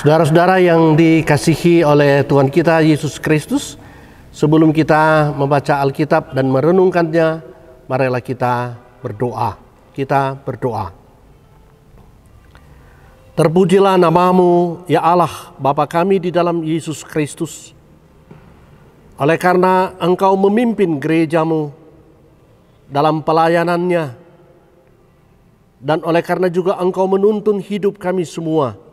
Saudara-saudara yang dikasihi oleh Tuhan kita Yesus Kristus, sebelum kita membaca Alkitab dan merenungkannya, marilah kita berdoa. Kita berdoa. Terpujilah namamu, ya Allah, Bapa kami di dalam Yesus Kristus. Oleh karena Engkau memimpin gerejamu dalam pelayanannya, dan oleh karena juga Engkau menuntun hidup kami semua,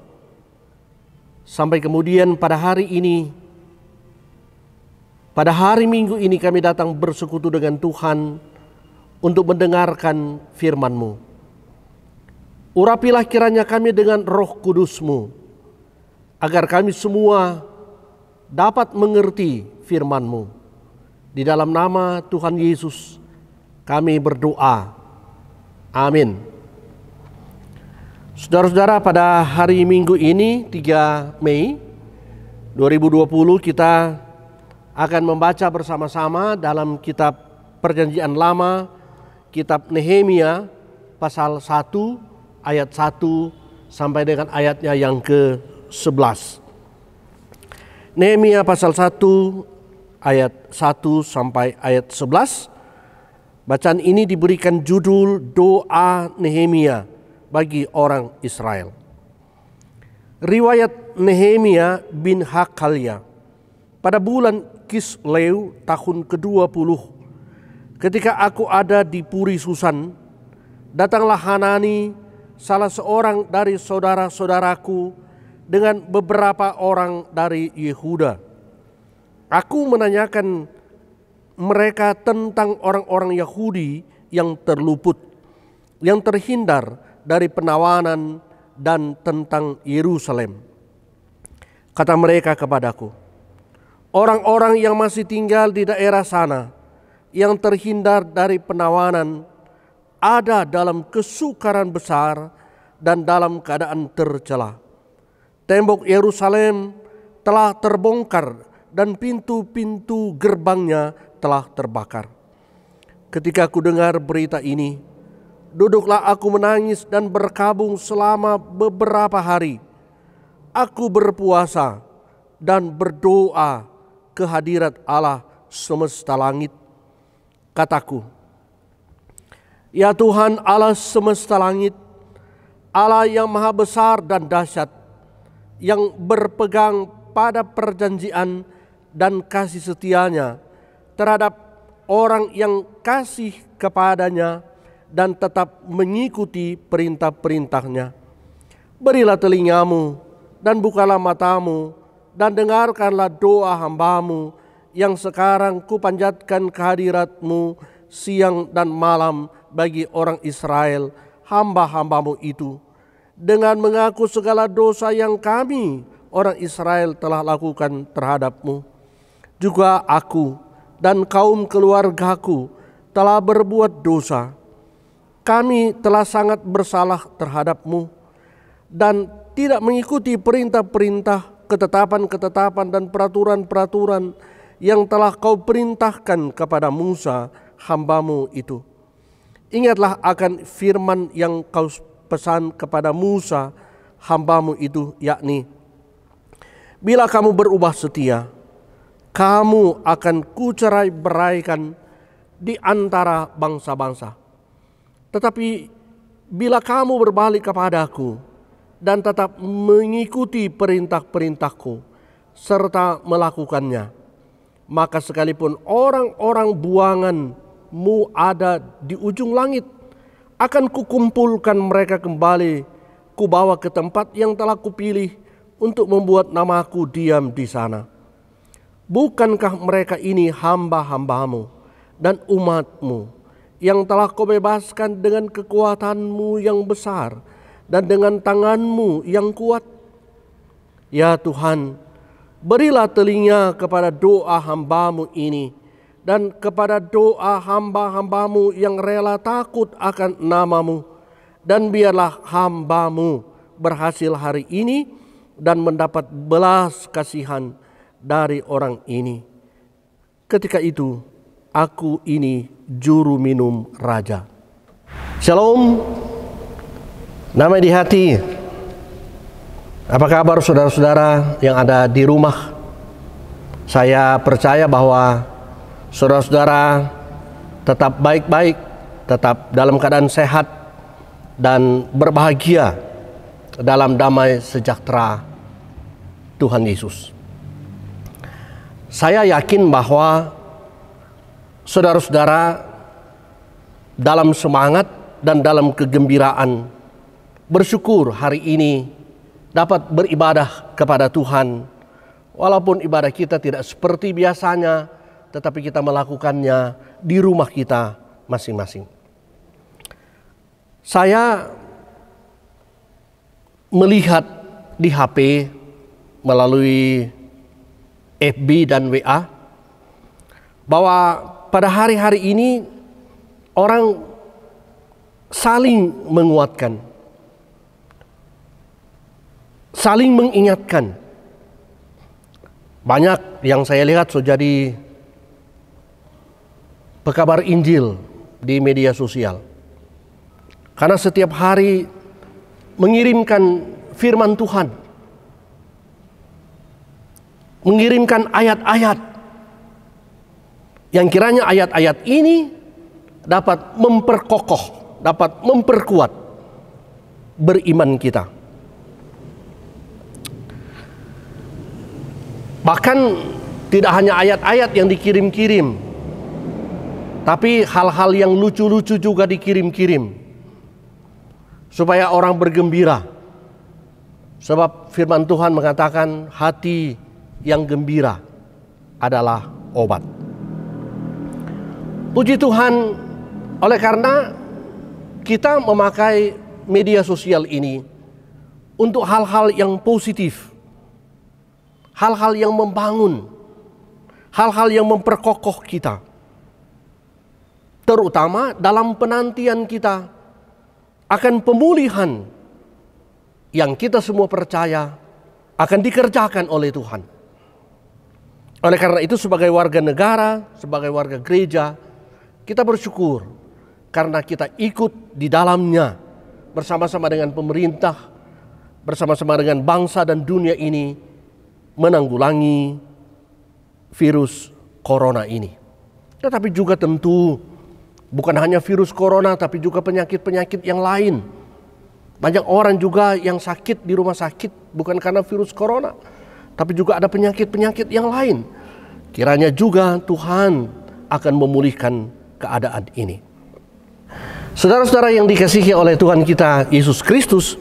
sampai kemudian pada hari ini, pada hari Minggu ini kami datang bersekutu dengan Tuhan untuk mendengarkan firman-Mu. Urapilah kiranya kami dengan Roh Kudus-Mu, agar kami semua dapat mengerti firman-Mu. Di dalam nama Tuhan Yesus kami berdoa. Amin. Saudara-saudara, pada hari Minggu ini 3 Mei 2020 kita akan membaca bersama-sama dalam kitab Perjanjian Lama, kitab Nehemia pasal 1 ayat 1 sampai dengan ayatnya yang ke-11. Nehemia pasal 1 ayat 1 sampai ayat 11. Bacaan ini diberikan judul Doa Nehemia bagi orang Israel. Riwayat Nehemia bin Hakalia. Pada bulan Kisleu tahun ke-20, ketika aku ada di Puri Susan, datanglah Hanani, salah seorang dari saudara-saudaraku, dengan beberapa orang dari Yehuda. Aku menanyakan mereka tentang orang-orang Yahudi yang terluput, yang terhindar dari penawanan, dan tentang Yerusalem. Kata mereka kepadaku, orang-orang yang masih tinggal di daerah sana, yang terhindar dari penawanan, ada dalam kesukaran besar dan dalam keadaan tercela. Tembok Yerusalem telah terbongkar dan pintu-pintu gerbangnya telah terbakar. Ketika aku dengar berita ini, duduklah aku menangis dan berkabung selama beberapa hari. Aku berpuasa dan berdoa ke hadirat Allah semesta langit. Kataku, ya Tuhan Allah semesta langit, Allah yang maha besar dan dahsyat, yang berpegang pada perjanjian dan kasih setianya terhadap orang yang kasih kepadanya dan tetap mengikuti perintah-perintahnya. Berilah telingamu dan bukalah matamu dan dengarkanlah doa hambamu yang sekarang kupanjatkan kehadiratmu siang dan malam bagi orang Israel, hamba-hambamu itu, dengan mengaku segala dosa yang kami, orang Israel, telah lakukan terhadapmu. Juga aku dan kaum keluargaku telah berbuat dosa. Kami telah sangat bersalah terhadapmu dan tidak mengikuti perintah-perintah, ketetapan-ketetapan dan peraturan-peraturan yang telah kau perintahkan kepada Musa hambamu itu. Ingatlah akan firman yang kau pesan kepada Musa hambamu itu, yakni, bila kamu berubah setia, kamu akan kucerai-beraikan di antara bangsa-bangsa. Tetapi bila kamu berbalik kepadaku dan tetap mengikuti perintah-perintahku serta melakukannya, maka sekalipun orang-orang buanganmu ada di ujung langit, akan kukumpulkan mereka kembali, kubawa ke tempat yang telah kupilih untuk membuat namaku diam di sana. Bukankah mereka ini hamba-hambamu dan umatmu, yang telah kau bebaskan dengan kekuatanmu yang besar dan dengan tanganmu yang kuat? Ya Tuhan, berilah telinga kepada doa hambamu ini dan kepada doa hamba-hambamu yang rela takut akan namamu, dan biarlah hambamu berhasil hari ini dan mendapat belas kasihan dari orang ini. Ketika itu, aku ini juru minum raja. Shalom, damai di hati. Apa kabar saudara-saudara yang ada di rumah? Saya percaya bahwa saudara-saudara tetap baik-baik, tetap dalam keadaan sehat dan berbahagia dalam damai sejahtera Tuhan Yesus. Saya yakin bahwa saudara-saudara dalam semangat dan dalam kegembiraan bersyukur hari ini dapat beribadah kepada Tuhan, walaupun ibadah kita tidak seperti biasanya, tetapi kita melakukannya di rumah kita masing-masing. Saya melihat di HP melalui FB dan WA bahwa pada hari-hari ini orang saling menguatkan, saling mengingatkan. Banyak yang saya lihat sudah jadi pekabar Injil di media sosial. Karena setiap hari mengirimkan firman Tuhan, mengirimkan ayat-ayat yang kiranya ayat-ayat ini dapat memperkokoh, dapat memperkuat beriman kita. Bahkan tidak hanya ayat-ayat yang dikirim-kirim, tapi hal-hal yang lucu-lucu juga dikirim-kirim supaya orang bergembira. Sebab firman Tuhan mengatakan hati yang gembira adalah obat. Puji Tuhan, oleh karena kita memakai media sosial ini untuk hal-hal yang positif, hal-hal yang membangun, hal-hal yang memperkokoh kita. Terutama dalam penantian kita akan pemulihan yang kita semua percaya akan dikerjakan oleh Tuhan. Oleh karena itu sebagai warga negara, sebagai warga gereja, kita bersyukur karena kita ikut di dalamnya bersama-sama dengan pemerintah, bersama-sama dengan bangsa dan dunia ini menanggulangi virus corona ini. Tetapi juga tentu bukan hanya virus corona, tapi juga penyakit-penyakit yang lain. Banyak orang juga yang sakit di rumah sakit bukan karena virus corona, tapi juga ada penyakit-penyakit yang lain. Kiranya juga Tuhan akan memulihkan keadaan ini. Saudara-saudara yang dikasihi oleh Tuhan kita Yesus Kristus,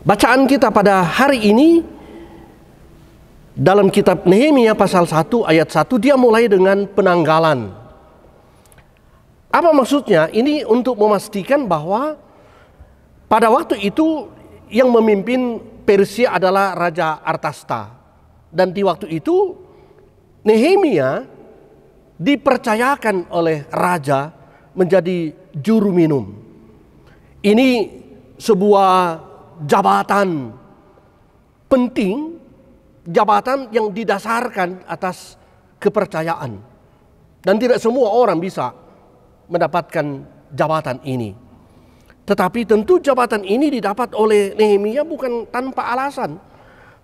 bacaan kita pada hari ini dalam kitab Nehemia pasal 1 ayat 1, dia mulai dengan penanggalan. Apa maksudnya? Ini untuk memastikan bahwa pada waktu itu yang memimpin Persia adalah Raja Artasta. Dan di waktu itu Nehemia dipercayakan oleh raja menjadi juru minum. Ini sebuah jabatan penting, jabatan yang didasarkan atas kepercayaan. Dan tidak semua orang bisa mendapatkan jabatan ini. Tetapi tentu jabatan ini didapat oleh Nehemia bukan tanpa alasan.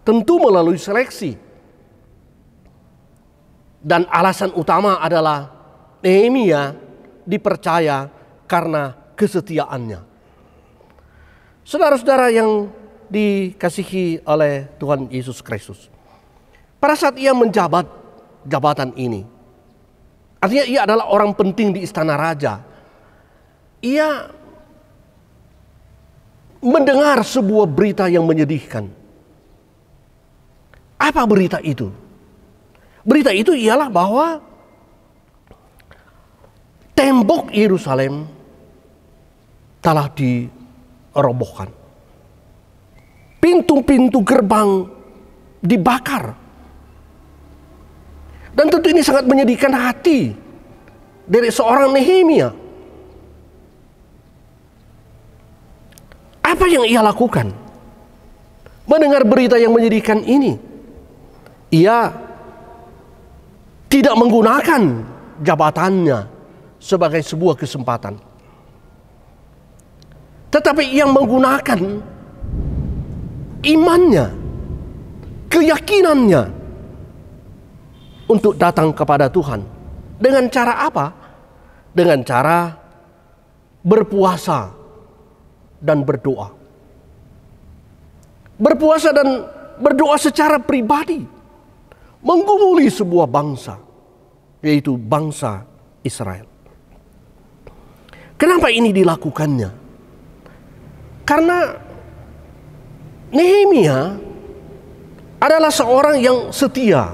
Tentu melalui seleksi. Dan alasan utama adalah Nehemia dipercaya karena kesetiaannya. Saudara-saudara yang dikasihi oleh Tuhan Yesus Kristus, pada saat ia menjabat jabatan ini, artinya ia adalah orang penting di istana raja, ia mendengar sebuah berita yang menyedihkan. Apa berita itu? Berita itu ialah bahwa tembok Yerusalem telah dirobohkan. Pintu-pintu gerbang dibakar. Dan tentu ini sangat menyedihkan hati dari seorang Nehemia. Apa yang ia lakukan? Mendengar berita yang menyedihkan ini, ia tidak menggunakan jabatannya sebagai sebuah kesempatan, tetapi ia menggunakan imannya keyakinannya untuk datang kepada Tuhan. Dengan cara apa? Dengan cara berpuasa dan berdoa. Berpuasa dan berdoa secara pribadi menggumuli sebuah bangsa, yaitu bangsa Israel. Kenapa ini dilakukannya? Karena Nehemia adalah seorang yang setia,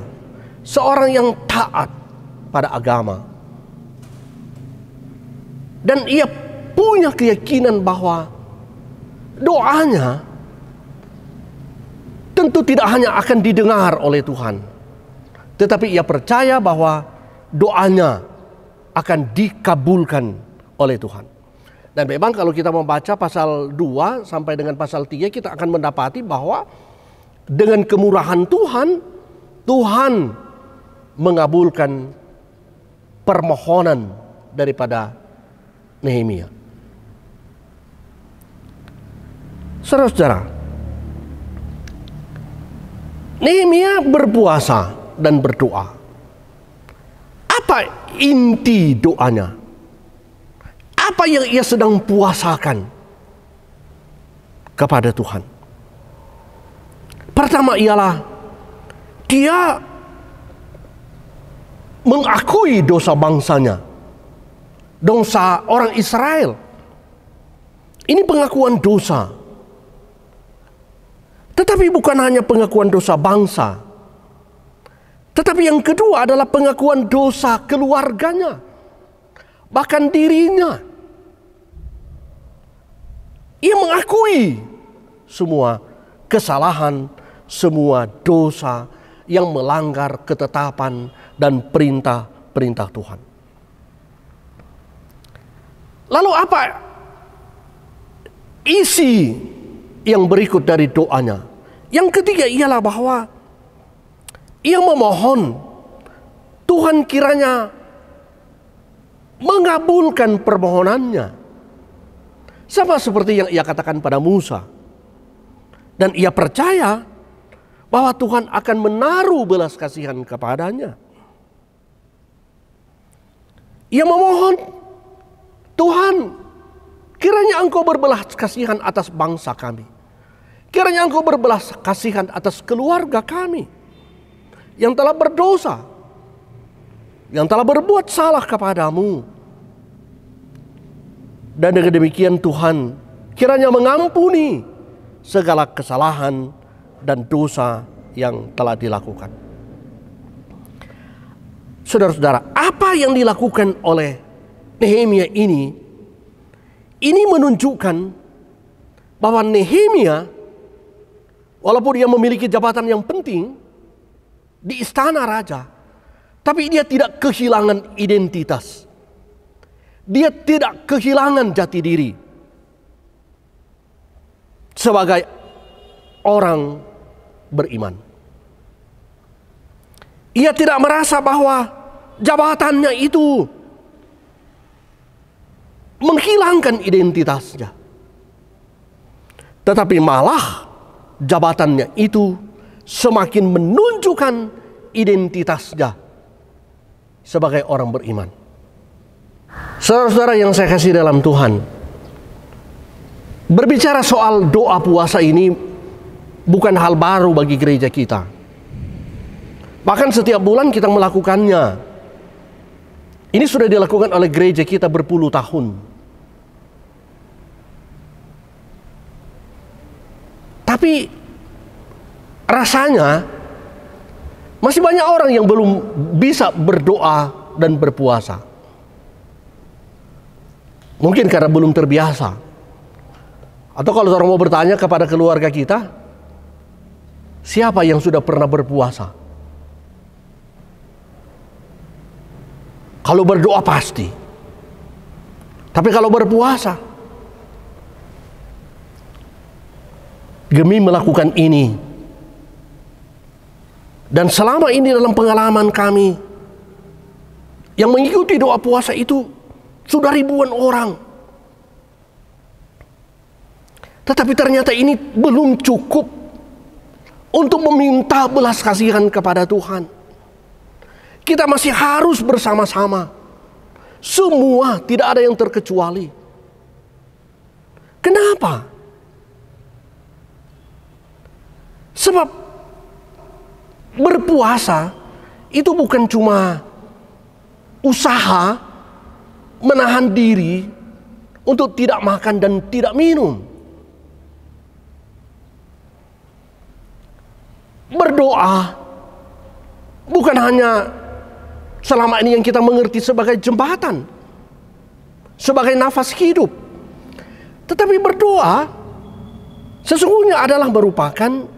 seorang yang taat pada agama. Dan ia punya keyakinan bahwa doanya tentu tidak hanya akan didengar oleh Tuhan, tetapi ia percaya bahwa doanya akan dikabulkan oleh Tuhan. Dan memang kalau kita membaca pasal 2 sampai dengan pasal 3, kita akan mendapati bahwa dengan kemurahan Tuhan, Tuhan mengabulkan permohonan daripada Nehemia. Saudara-saudara, Nehemia berpuasa dan berdoa. Apa inti doanya? Apa yang ia sedang puasakan kepada Tuhan? Pertama ialah dia mengakui dosa bangsanya, dosa orang Israel. Ini pengakuan dosa. Tetapi bukan hanya pengakuan dosa bangsa, tetapi yang kedua adalah pengakuan dosa keluarganya, bahkan dirinya. Ia mengakui semua kesalahan, semua dosa yang melanggar ketetapan dan perintah-perintah Tuhan. Lalu apa isi yang berikut dari doanya? Yang ketiga ialah bahwa ia memohon Tuhan kiranya mengabulkan permohonannya. Sama seperti yang ia katakan pada Musa. Dan ia percaya bahwa Tuhan akan menaruh belas kasihan kepadanya. Ia memohon, Tuhan, kiranya Engkau berbelas kasihan atas bangsa kami. Kiranya Engkau berbelas kasihan atas keluarga kami yang telah berdosa, yang telah berbuat salah kepadamu. Dan dengan demikian Tuhan kiranya mengampuni segala kesalahan dan dosa yang telah dilakukan. Saudara-saudara, apa yang dilakukan oleh Nehemia ini menunjukkan bahwa Nehemia, walaupun dia memiliki jabatan yang penting di istana raja, tapi dia tidak kehilangan identitas. Dia tidak kehilangan jati diri sebagai orang beriman. Ia tidak merasa bahwa jabatannya itu menghilangkan identitasnya, tetapi malah jabatannya itu semakin menunjukkan identitasnya sebagai orang beriman. Saudara-saudara yang saya kasih dalam Tuhan, berbicara soal doa puasa ini bukan hal baru bagi gereja kita. Bahkan setiap bulan kita melakukannya. Ini sudah dilakukan oleh gereja kita berpuluh tahun. Tapi rasanya masih banyak orang yang belum bisa berdoa dan berpuasa. Mungkin karena belum terbiasa. Atau kalau orang mau bertanya kepada keluarga kita, siapa yang sudah pernah berpuasa? Kalau berdoa pasti. Tapi kalau berpuasa, demi melakukan ini. Dan selama ini dalam pengalaman kami, yang mengikuti doa puasa itu sudah ribuan orang. Tetapi ternyata ini belum cukup untuk meminta belas kasihan kepada Tuhan. Kita masih harus bersama-sama. Semua, tidak ada yang terkecuali. Kenapa? Sebab berpuasa itu bukan cuma usaha menahan diri untuk tidak makan dan tidak minum. Berdoa bukan hanya selama ini yang kita mengerti sebagai jembatan, sebagai nafas hidup. Tetapi berdoa sesungguhnya adalah merupakan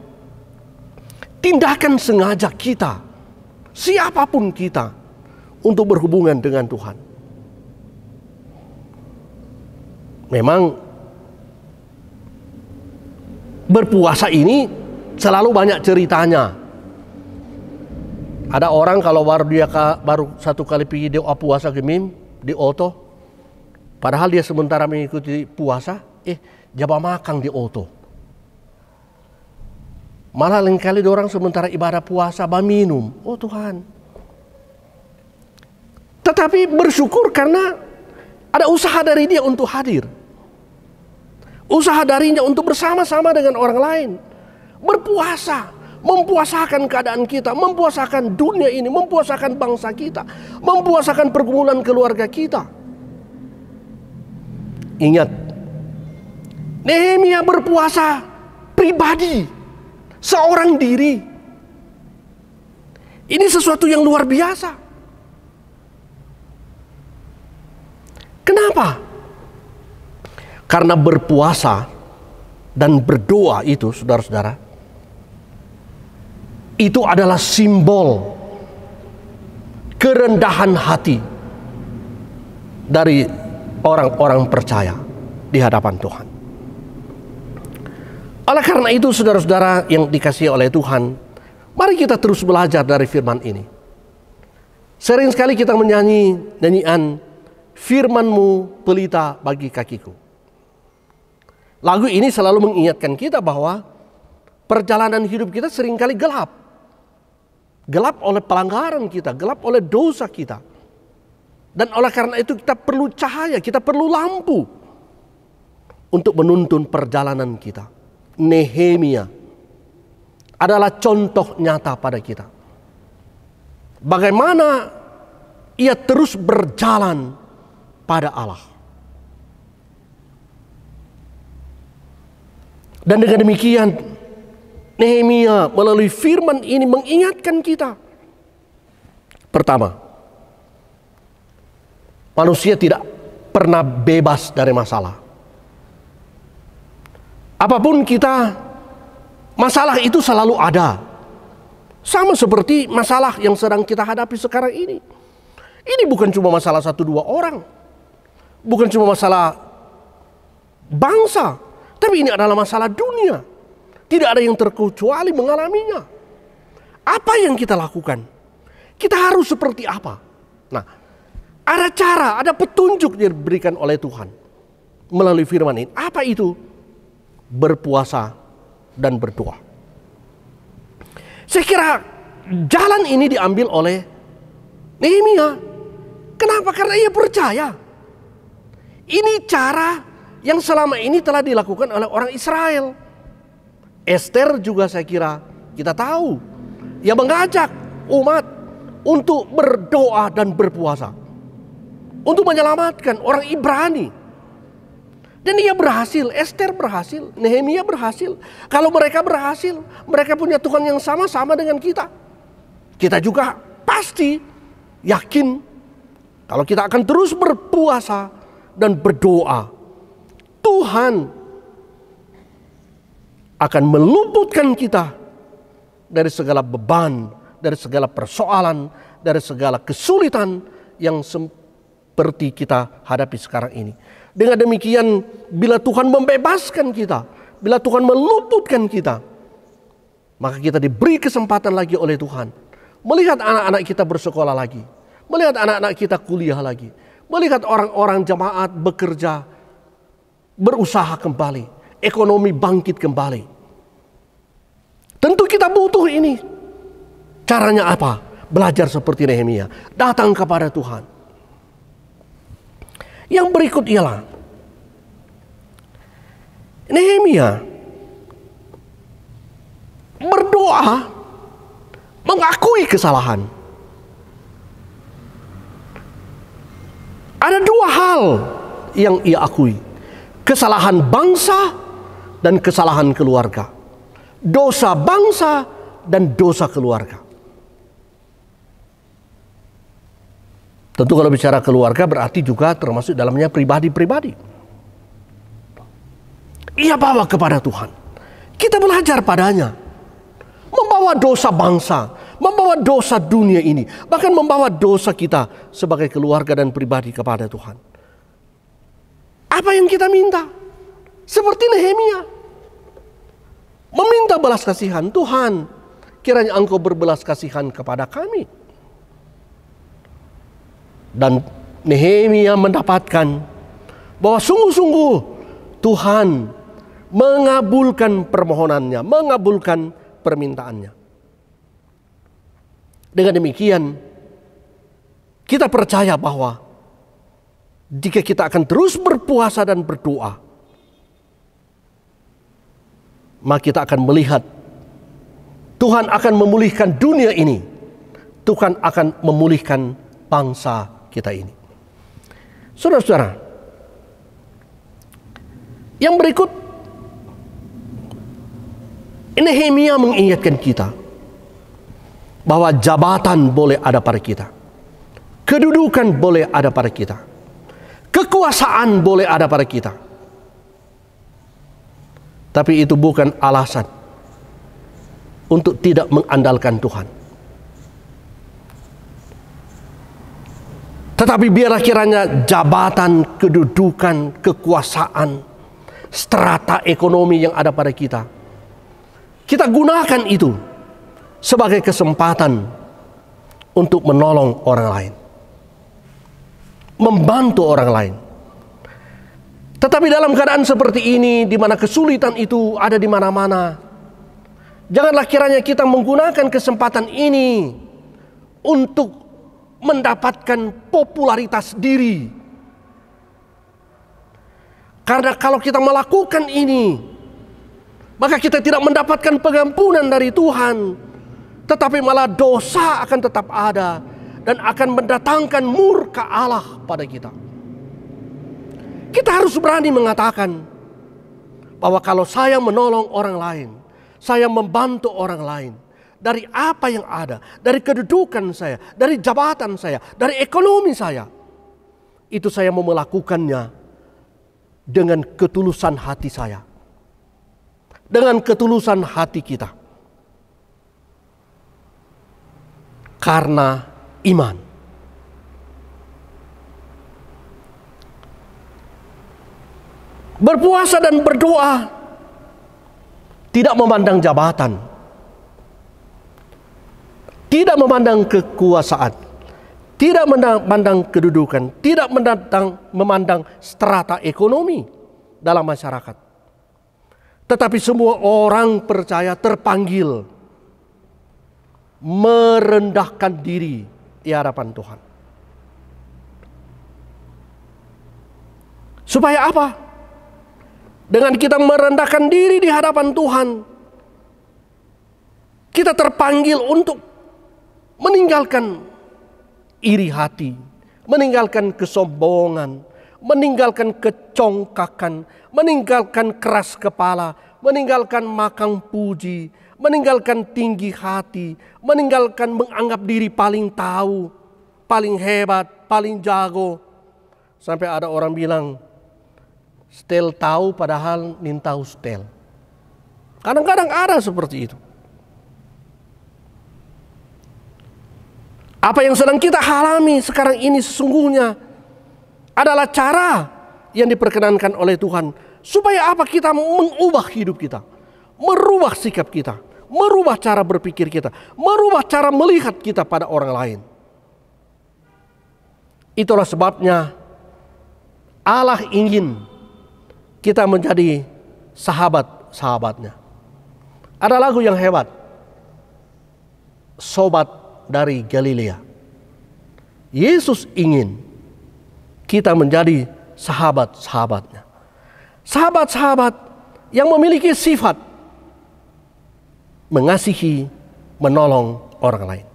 tindakan sengaja kita, siapapun kita, untuk berhubungan dengan Tuhan. Memang berpuasa ini selalu banyak ceritanya. Ada orang kalau baru satu kali pergi dia puasa gemim di oto, padahal dia sementara mengikuti puasa, jaba makan di oto. Malah lain kali orang sementara ibadah puasa minum. Oh Tuhan. Tetapi bersyukur karena ada usaha dari dia untuk hadir. Usaha darinya untuk bersama-sama dengan orang lain. Berpuasa, mempuasakan keadaan kita, mempuasakan dunia ini, mempuasakan bangsa kita, mempuasakan pergumulan keluarga kita. Ingat, Nehemia berpuasa pribadi, seorang diri. Ini sesuatu yang luar biasa. Kenapa? Karena berpuasa dan berdoa itu, saudara-saudara, itu adalah simbol kerendahan hati dari orang-orang percaya di hadapan Tuhan. Oleh karena itu, saudara-saudara yang dikasihi oleh Tuhan, mari kita terus belajar dari firman ini. Sering sekali kita menyanyi nyanyian Firman-Mu pelita bagi kakiku. Lagu ini selalu mengingatkan kita bahwa perjalanan hidup kita seringkali gelap. Gelap oleh pelanggaran kita, gelap oleh dosa kita. Dan oleh karena itu kita perlu cahaya, kita perlu lampu untuk menuntun perjalanan kita. Nehemia adalah contoh nyata pada kita. Bagaimana ia terus berjalan pada Allah. Dan dengan demikian Nehemia melalui firman ini mengingatkan kita. Pertama, manusia tidak pernah bebas dari masalah. Apapun kita, masalah itu selalu ada. Sama seperti masalah yang sedang kita hadapi sekarang ini. Ini bukan cuma masalah 1-2 orang. Bukan cuma masalah bangsa. Tapi ini adalah masalah dunia. Tidak ada yang terkecuali mengalaminya. Apa yang kita lakukan? Kita harus seperti apa? Nah, ada cara, ada petunjuk yang diberikan oleh Tuhan melalui firman ini. Apa itu? Berpuasa dan berdoa. Saya kira jalan ini diambil oleh Nehemia. Kenapa? Karena ia percaya. Ini cara yang selama ini telah dilakukan oleh orang Israel. Esther juga saya kira kita tahu. Ia mengajak umat untuk berdoa dan berpuasa. Untuk menyelamatkan orang Ibrani. Dan ia berhasil, Esther berhasil, Nehemia berhasil. Kalau mereka berhasil, mereka punya Tuhan yang sama-sama dengan kita. Kita juga pasti yakin kalau kita akan terus berpuasa dan berdoa, Tuhan akan meluputkan kita dari segala beban, dari segala persoalan, dari segala kesulitan yang seperti kita hadapi sekarang ini. Dengan demikian, bila Tuhan membebaskan kita, bila Tuhan meluputkan kita, maka kita diberi kesempatan lagi oleh Tuhan melihat anak-anak kita bersekolah lagi, melihat anak-anak kita kuliah lagi, melihat orang-orang jemaat bekerja, berusaha kembali, ekonomi bangkit kembali. Tentu kita butuh ini. Caranya apa? Belajar seperti Nehemia, datang kepada Tuhan. Yang berikut ialah Nehemia berdoa mengakui kesalahan. Ada dua hal yang ia akui. Kesalahan bangsa dan kesalahan keluarga. Dosa bangsa dan dosa keluarga. Tentu kalau bicara keluarga berarti juga termasuk dalamnya pribadi-pribadi. Ia bawa kepada Tuhan. Kita belajar padanya. Membawa dosa bangsa, membawa dosa dunia ini, bahkan membawa dosa kita sebagai keluarga dan pribadi kepada Tuhan. Apa yang kita minta? Seperti Nehemia. Meminta belas kasihan. Tuhan, kiranya Engkau berbelas kasihan kepada kami. Dan Nehemia mendapatkan bahwa sungguh-sungguh Tuhan mengabulkan permohonannya, mengabulkan permintaannya. Dengan demikian, kita percaya bahwa jika kita akan terus berpuasa dan berdoa, maka kita akan melihat Tuhan akan memulihkan dunia ini. Tuhan akan memulihkan bangsa kita ini. Saudara-saudara, yang berikut, Nehemia mengingatkan kita bahwa jabatan boleh ada pada kita, kedudukan boleh ada pada kita, kekuasaan boleh ada pada kita, tapi itu bukan alasan untuk tidak mengandalkan Tuhan. Tetapi biarlah kiranya jabatan, kedudukan, kekuasaan, strata ekonomi yang ada pada kita, kita gunakan itu sebagai kesempatan untuk menolong orang lain, membantu orang lain. Tetapi dalam keadaan seperti ini, di mana kesulitan itu ada di mana-mana, janganlah kiranya kita menggunakan kesempatan ini untuk mendapatkan popularitas diri. Karena kalau kita melakukan ini, maka kita tidak mendapatkan pengampunan dari Tuhan, tetapi malah dosa akan tetap ada dan akan mendatangkan murka Allah pada kita. Kita harus berani mengatakan bahwa kalau saya menolong orang lain, saya membantu orang lain, dari apa yang ada, dari kedudukan saya, dari jabatan saya, dari ekonomi saya, itu saya mau melakukannya dengan ketulusan hati saya, dengan ketulusan hati kita, karena iman. Berpuasa dan berdoa tidak memandang jabatan, tidak memandang kekuasaan, tidak memandang kedudukan, tidak memandang strata ekonomi dalam masyarakat. Tetapi semua orang percaya terpanggil merendahkan diri di hadapan Tuhan. Supaya apa? Dengan kita merendahkan diri di hadapan Tuhan, kita terpanggil untuk meninggalkan iri hati, meninggalkan kesombongan, meninggalkan kecongkakan, meninggalkan keras kepala, meninggalkan makan puji, meninggalkan tinggi hati, meninggalkan menganggap diri paling tahu, paling hebat, paling jago. Sampai ada orang bilang, stel tahu padahal nin tahu stel. Kadang-kadang ada seperti itu. Apa yang sedang kita alami sekarang ini sesungguhnya adalah cara yang diperkenankan oleh Tuhan. Supaya apa? Kita mengubah hidup kita, merubah sikap kita, merubah cara berpikir kita, merubah cara melihat kita pada orang lain. Itulah sebabnya Allah ingin kita menjadi sahabat-sahabatnya. Ada lagu yang hebat, Sobat dari Galilea. Yesus ingin kita menjadi sahabat-sahabatnya. Sahabat-sahabat yang memiliki sifat mengasihi, menolong orang lain.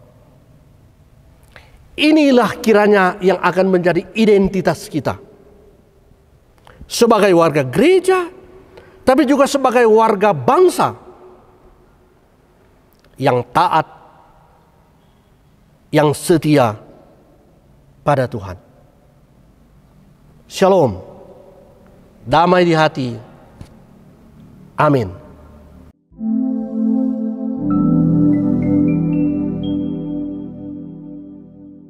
Inilah kiranya yang akan menjadi identitas kita. Sebagai warga gereja, tapi juga sebagai warga bangsa yang taat, yang setia pada Tuhan. Shalom, damai di hati. Amin.